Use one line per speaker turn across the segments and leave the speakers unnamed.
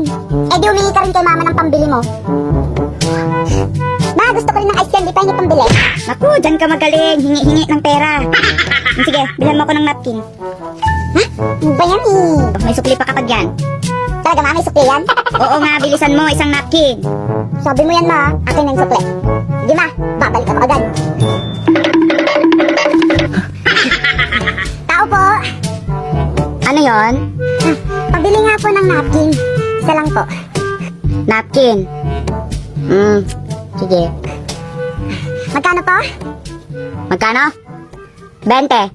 napkin. Eh di humingi ka rin kay mama ng pambili mo. Ma, gusto ko rin ng ice candy pa, hindi pambili. Naku, dyan ka magaling. Hingi-hingi ng pera. Sige, bilhan mo ako ng napkin. Ha? Ano ba yan eh? May sukli pa kapag yan. Talaga ma, may sukli yan? Oo nga, bilisan mo, isang napkin. Sabi mo yan ma, akin yung sukli. Sige ma, babalik ako agad. Tao po. Ano yon? Pabili nga po ng napkin. Isa lang po. Napkin? Sige. Magkano po? Magkano? 20.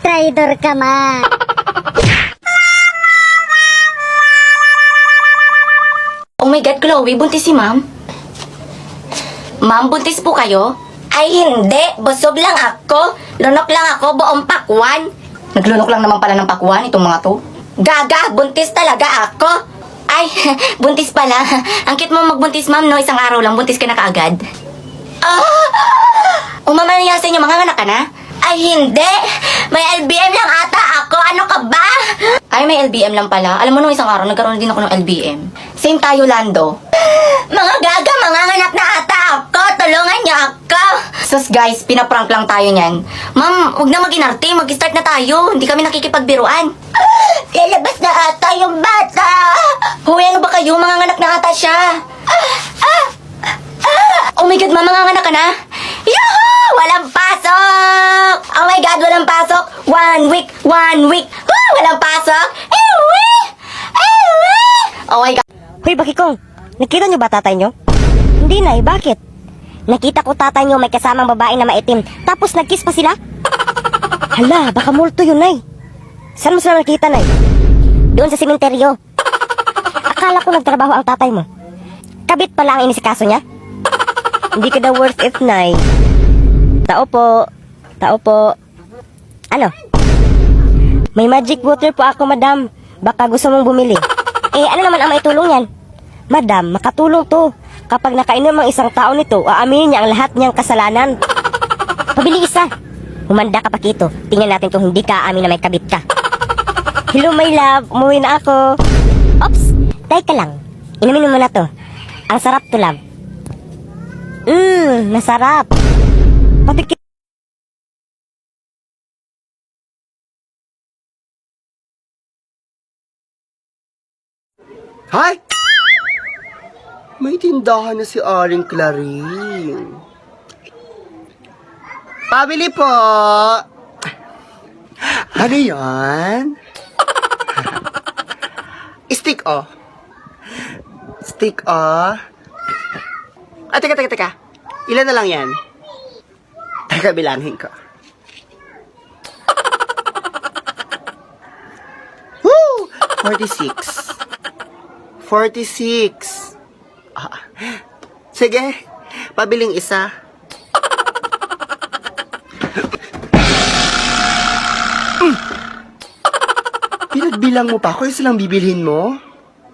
Traidor ka, ma.
Oh my God, Chloe, buntis si ma'am? Ma'am, buntis po kayo? Ay, hindi. Busog lang ako. Lunok lang ako, buong pakwan. Naglunok lang naman pala ng pakwan itong mga to. Gaga, buntis talaga ako. Ay, buntis pala. Ang cute mo magbuntis, ma'am, no? Isang araw lang, buntis ka na kaagad. Umamanayal sa inyo, mga anak ka na? Ay, hindi. May LBM lang ata ako. Ano ka ba? Ay, may LBM lang pala. Alam mo, nung isang araw, nagkaroon din ako ng LBM. Same tayo, Lando. Mga gaga, mga anak na ata ako. Tulungan niyo ako. Sus, guys, pinaprank lang tayo niyan. Ma'am, huwag na mag-inarte. Mag-start na tayo. Hindi kami nakikipagbiruan. Lalabas na ata yung bata. Hoy, ano ba kayo? Mga anak na ata siya. Oh my God, ma, mga anak ka na? Yuhu! Walang pasok! Oh my God, walang pasok! 1 week! Walang pasok! Ewe! Oh my God!
Hoy, Bakikong, nakita niyo ba tatay niyo? Hindi, Nay, bakit? Nakita ko tatay niyo may kasamang babae na maitim, tapos nag-kiss pa sila? Hala, baka multo yun, Nay. Saan mo sila nakita, Nay? Doon sa sementeryo. Akala ko nagtrabaho ang tatay mo. Kabit pala ang inisikaso niya? Hindi ka daw worth it, Nay. Tao po. Ano? May magic water po ako, madam. Baka gusto mong bumili. Eh, ano naman ang maitulong yan? Madam, makatulong to. Kapag nakainom ang isang tao nito, aaminin niya ang lahat niyang kasalanan. Pabili isa. Humanda ka, Pakito. Tingnan natin kung hindi ka aamin na may kabit ka. Hello, my love. Umuwi na ako. Oops, teka lang. Inumin mo na to. Ang sarap to, love. Masarap. Patikim.
Hay! May tindahan na si Aling Clarín. Pabili po! Ano yan? Stick, oh. Stick, oh. Ah, teka. Ilan na lang yan? Teka, bilangin ko. Woo! 46. Sige, pabiling isa. Pinagbilang mo pa ako, isa lang bibilhin mo?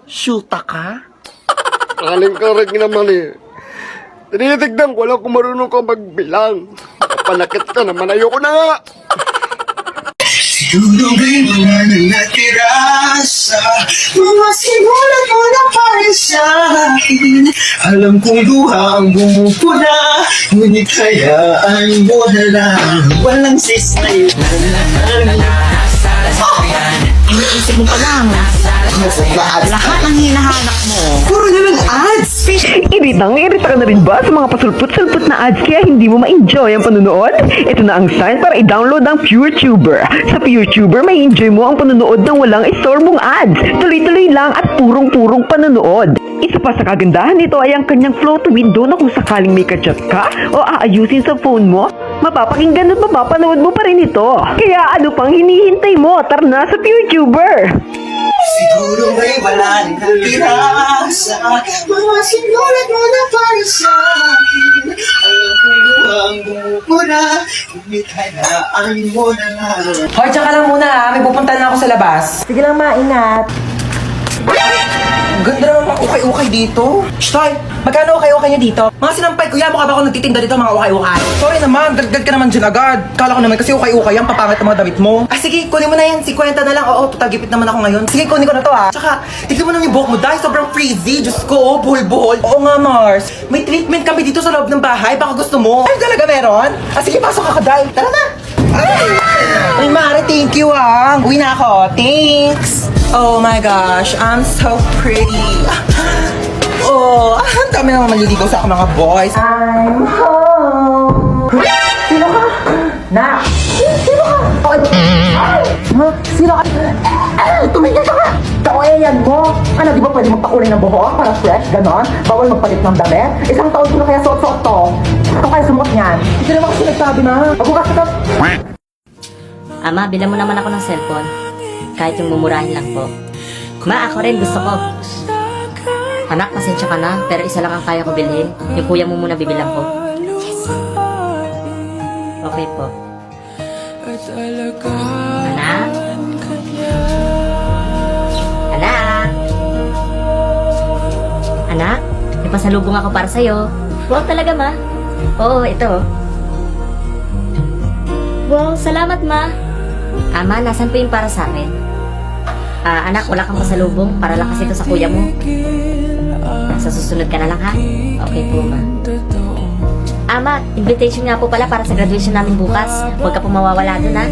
Shoota ka? Aling karag naman eh. Tinitignan ko lang kung marunong ka magbilang. Panakit ka naman, ayoko na nga.
Siguro rin wala nang natira sa mga sinulat mo na para sa akin. Alam kong luha ang bumupuna, ngunit hayaan mo na lang. Walang sisay
Iniisip mo pa lang. Lahat ng hinahanap mo.
puro naman ads.
Irita ka na rin ba sa mga pasulput-sulput na ads kaya hindi mo ma-enjoy ang panunood? Ito na ang sign para i-download ang PureTuber. Sa PureTuber, may enjoy mo ang panunood ng walang istorbong ads. Tuloy-tuloy lang at purong-purong panunood. Isa pa sa kagandahan nito ay ang kanyang float window na kung sakaling may kachat ka o aayusin sa phone mo, mapapakinggan at mapapanood mo pa rin ito. Kaya ano pang hinihintay mo? Tara na sa PureTuber!
Siguro may wala nang natira sa mga sinulat mo na para sa akin. Alam kong luha ang bumupuna, ngunit hayaan mo na lang.
Hoy, tsaka lang muna ha. May pupunta na ako sa labas.
Sige lang, ma, ingat.
ganda naman mga ukay-ukay dito. Shtoy, magkano ukay-ukay niyo dito? Mga sinampay ko yan, mukha ba ako nagtitinda dito mga ukay-ukay? Sorry naman, dagdag ka naman dyan agad. Kala ko naman kasi ukay-ukay yan, papangit ang mga damit mo. Ah sige, kunin mo na yan, 50 na lang. Oo, total gipit naman ako ngayon. Sige, kunin ko na to Tsaka, tignan mo naman yung buhok mo dahil sobrang frizzy. Diyos ko, buhol-buhol. Oo nga, Mars. May treatment kami dito sa loob ng bahay, baka gusto mo. Ay, talaga meron? Ah sige, pasok ka Day. Tara na. Ay, Mare, thank you Uwi na ako. Thanks. Oh my gosh, I'm so pretty. Oh, ang dami naman maliligaw sa akin mga boys. I'm home. Sino ka? Na. Sino ka? Sino ka? Tumigil ka! Kawayan mo! Ano, di ba pwede magpakulay ng buhok para fresh, ganon? Bawal magpalit ng damit? Isang taon ko na kaya suot-suot to. Ito kaya sumot niyan. Hindi naman kasi nagsabi na. Mabukas ka to.
Ama, bilang mo naman ako ng cellphone. Kahit yung mumurahin lang po. Ma, ako rin gusto ko. Anak, pasensya ka na, pero isa lang ang kaya ko bilhin. Yung kuya mo muna bibilang ko. Yes. Okay po. Anak? Anak? Anak? May pasalubong ako para sa'yo. Wow, talaga, ma? Oo, ito. Wow, salamat, ma. Ama, nasan po yung para sa akin? Anak, wala kang pasalubong. Para lang kasi ito sa kuya mo. Sa susunod ka na lang, ha? Okay po, ma. Ama, invitation nga po pala para sa graduation namin bukas. Huwag ka po mawawala dun, ha?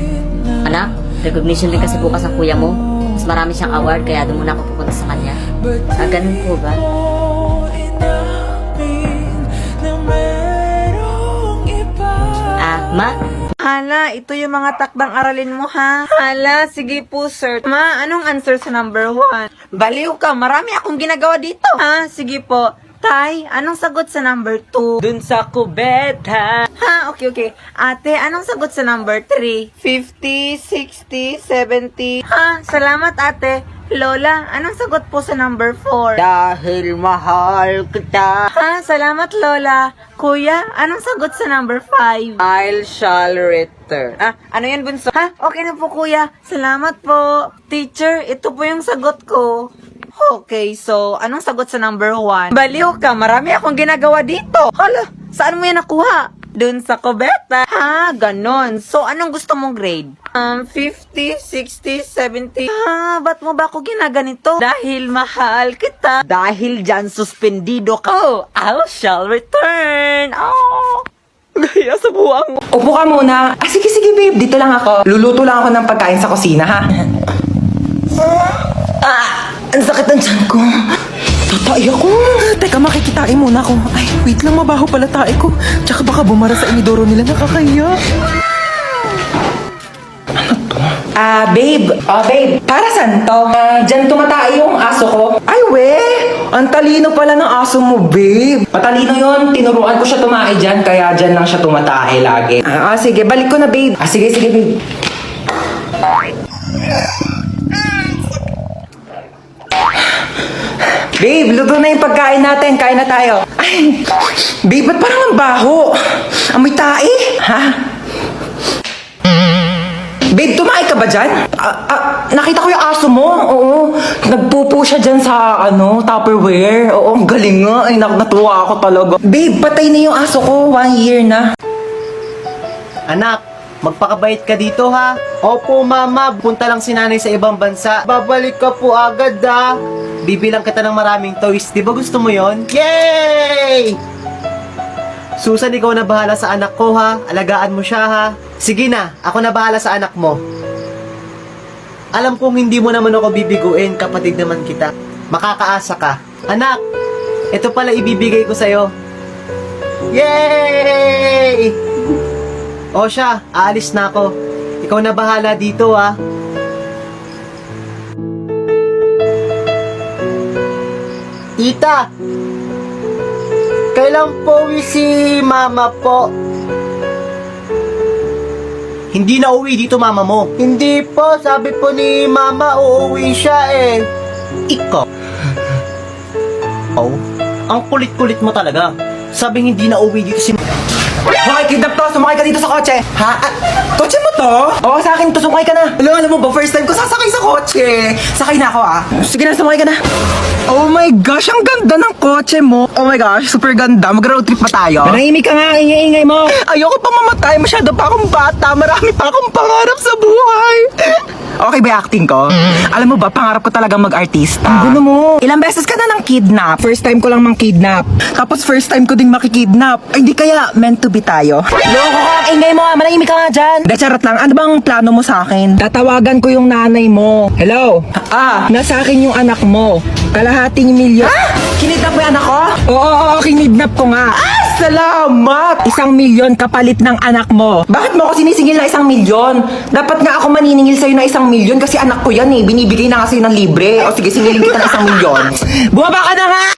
Anak, recognition din kasi bukas ang kuya mo. Mas marami siyang award, kaya doon muna ako pupunta sa kanya. Ganun po ba? Ma?
Hala, ito yung mga takdang aralin mo, ha? Hala, sige po, sir. Ma, anong answer sa number 1? Baliw ka, marami akong ginagawa dito. Ha, sige po. Tay, anong sagot sa number 2? Dun sa kubeta. Ha, okay. Ate, anong sagot sa number 3? 50, 60, 70. Ha, salamat ate. Lola, anong sagot po sa number 4? Dahil mahal kita. Ha, salamat Lola. Kuya, anong sagot sa number 5? I shall return. Ano yan bunso? Ha, okay na po kuya. Salamat po. Teacher, ito po yung sagot ko. Okay, so, anong sagot sa number 1? Baliw ka, marami akong ginagawa dito. Hala, saan mo yan nakuha? Dun sa kubeta. Ha, ganon. So, anong gusto mong grade? 50, 60, 70. Ha, ba't mo ba ako ginaganito? Dahil mahal kita. Dahil dyan, suspendido ka. Oh, I shall return. Oh. Gaya sa buwang mo.
Upo ka muna. Sige babe, dito lang ako. Luluto lang ako ng pagkain sa kusina, ha? Ang sakit ng tiyan ko. Tatay ako. Teka, makikitain muna ako. Ay, wait lang, mabaho pala tae ko. Tsaka baka bumara sa inidoro nila, nakakaya. Ano to? Babe, para saan to? Dyan tumatae yung aso ko. Ay, we! Ang talino pala ng aso mo, babe. Matalino yon, tinuruan ko siya tumae dyan, kaya dyan lang siya tumatae lagi. Sige, balik ko na, babe. Sige, babe. Babe, luto na yung pagkain natin. Kain na tayo. Ay, babe, ba't parang ang baho? Amoy tae? Ha? Babe, tumae ka ba dyan? Nakita ko yung aso mo. Oo. Nagpupo siya dyan sa, Tupperware. Oo, ang galing nga. Ay, natuwa ako talaga. Babe, patay na yung aso ko. 1 year na.
Anak, magpakabait ka dito ha. Opo mama, punta lang si nanay sa ibang bansa. Babalik ka po agad ha. Bibilang kita ng maraming toys. Di ba gusto mo yon? Yay! Susan, ikaw na bahala sa anak ko ha. Alagaan mo siya ha. Sige na, ako na bahala sa anak mo. Alam kong hindi mo naman ako bibiguin, kapatid naman kita. Makakaasa ka. Anak, ito pala ibibigay ko sa'yo. Yay! O siya, aalis na ako. Ikaw na bahala dito ha. Tita! Kailan po uwi si mama po? Hindi na uwi dito mama mo. Hindi po, sabi po ni mama uuwi siya eh. Ikaw? Oh, ang kulit-kulit mo talaga. Sabing hindi na uwi dito si...
Hoy, kidnap to! Sumakay ka dito sa kotse! Ha? Kotse mo to? Oo, sa akin to. Sumakay ka na. Alam mo ba, first time ko sasakay sa kotse. Sakay na ako ah. Sige na, sumakay ka na. Oh my gosh, ang ganda ng kotse mo. Oh my gosh, super ganda. Mag-road trip pa tayo. Manahimik ka nga, ingay-ingay mo. Ayoko pa mamatay. Masyado pa akong bata. Marami pa akong pangarap sa buhay. Okay ba yung acting ko? Alam mo ba, pangarap ko talaga mag-artista. Ang gulo mo. Ilang beses ka na nang kidnap. First time ko lang mang kidnap. Tapos first time ko ding makikidnap. Ay, hindi kaya meant to be tayo. Loko ka, ang ingay mo ah. Manahimik ka nga dyan. De, charot lang. Ano bang plano mo sa akin? Tatawagan ko yung nanay mo. Hello? Nasa akin yung anak mo. Kalahating milyon. Kinidnap mo yung anak ko? Oo, kinidnap ko nga. Salamat! 1 milyon kapalit ng anak mo. Bakit mo ako sinisingil na 1 milyon? Dapat nga ako maniningil sa'yo na 1 milyon kasi anak ko yan eh. Binibigay na nga sa'yo ng libre. O sige, singilin kita ng 1 milyon. Bumaba ka na nga!